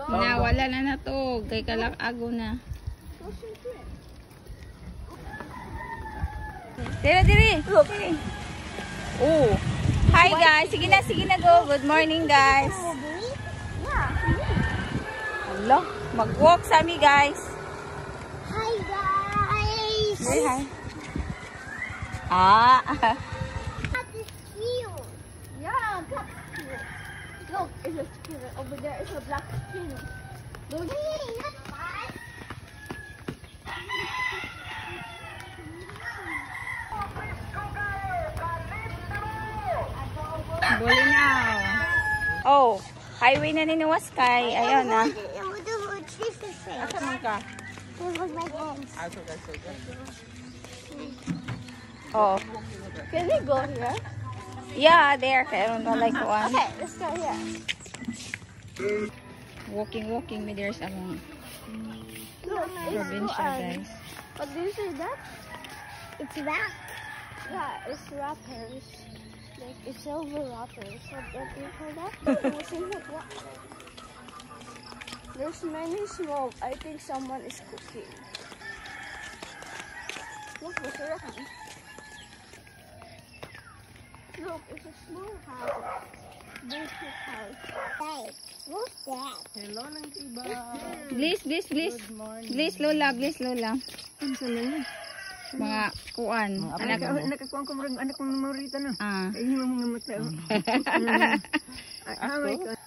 Nawala na to. Kay kalak-ago na. Diri. Oh. Hi guys. Sige na go. Good morning guys. Hello. Mag-walk sa mi guys. Hi guys. Say hi. Ah. Cat is cute. Yeah, cat is cute. Look, it's a squirrel. Over there is a black squirrel. Don't not bad. Bulinaw. Oh, highway na ni Waskay. Ayun na. Asa man ka? Oh. Can we go here? Yeah, there. Pero no like one. Okay, let's go here. Walking me there's among Look, provincial guys. What do you say that? It's rat. Yeah, it's wrappers. Like it's silver wrappers. What do you call that? There's many smoke. I think someone is cooking. Look, there's a rat. Look, it's a small house. There's a house. Hey, what's that? Hello lang iba. Please. Good morning. Please Lola. Ano lang? Mga kuan. Anak ko. Nakakuha ko marang anak kong namorita no. Ah. Ay, yung mga mata. Oh my God.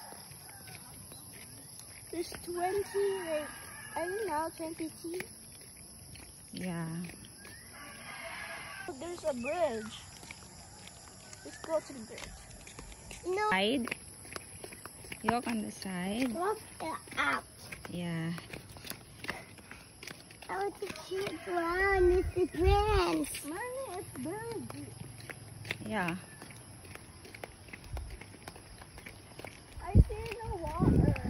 There's 20, like, I don't know, 20 teeth. Yeah. There's a bridge. Let's go to the bridge. No. Side. You walk on the side. Walk up. Yeah. Oh, it's a cute one. It's a prince. Mommy, it's big. Yeah. I see the water.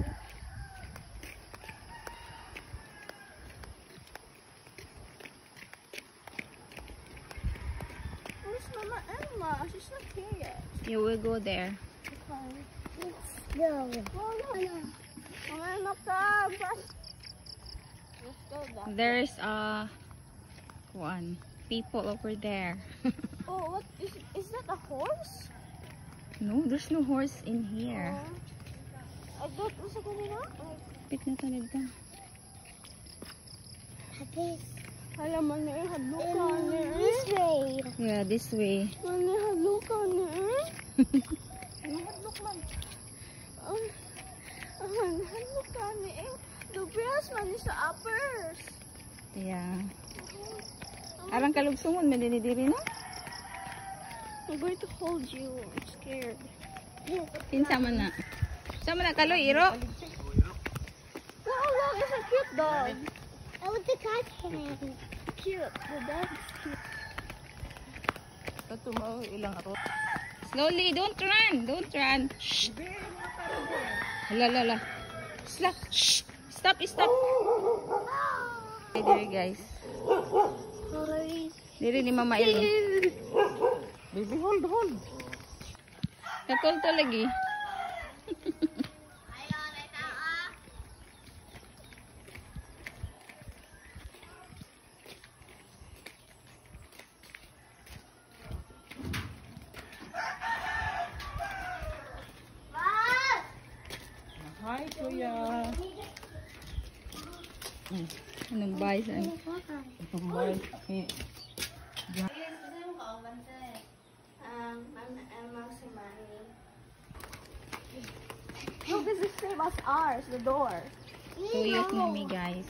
Where's Mama Emma? She's not here yet. You will go there. Let's go. Mama Emma, come. Let's go back. There's people over there. Oh, what is that a horse? No, there's no horse in here. I thought it was a kanina. Pit na talaga. Alam mo na hadlok ka na this way. Yeah, this way. Mani hadlok ka na hadlok man. Hadlok ka na the breast man is sa uppers. Yeah. Arang kalugsungon man din diri no? I'm going to hold you. I'm scared. Kinsa man na. Sama na kaloy iro. Wow, look, it's a cute dog. I want the cat hand. Cute. The dog is cute. Ito mo ilang ako. Slowly, don't run. Shh. Hala. Shh. Stop. Okay, diri guys. Sorry. Diri ni Mama Elo. Baby, hold. Katol to lagi. Hi, Kuya. Anong bahay saan? Tumbay. Look, this is the same as ours, the door. Tuyok na mi guys.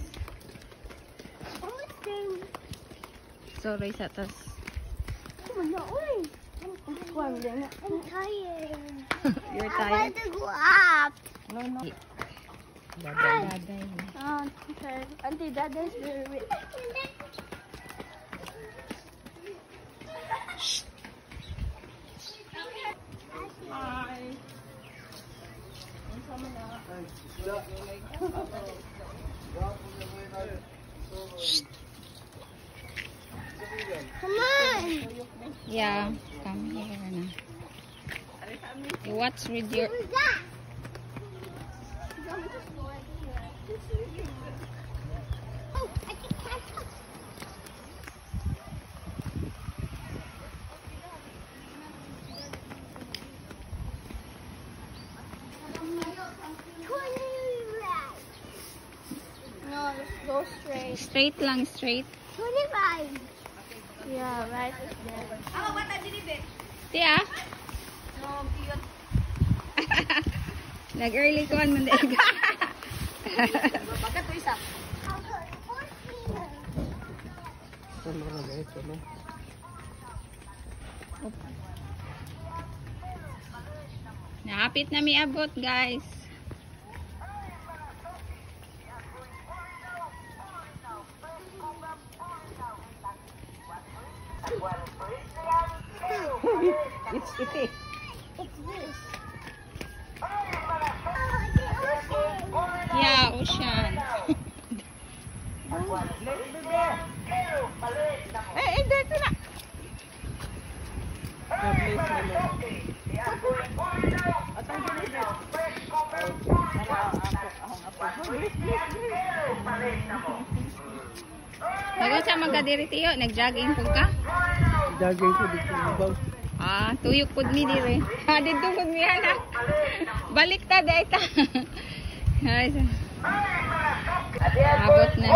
Oh, it's same. Sorry sa tas. Come on, oi. I'm tired. You're I tired? want to go up. No. Daday. Oh, okay. Auntie, that is very weird. Hi. Come on. Yeah, come here na. You watch with your Who's that? Oh, I can catch up. No, just go straight. Straight lang, straight. 25. Yeah, right is there. Tiya? Nag-early ko man din. Solo na guys, solo. Napit na mi abot, guys. It's iti. It's this. Yeah, ocean. Dito na. God bless my Lord. At ang ginibit. Bago sa magkadiri tiyo, nag-jogging po ka? Jogging ko dito ibaw. Ah, tuyok pud mi dire. Ah, dito pud mi ana. Balik ta dayta. Ay. Abot na ni.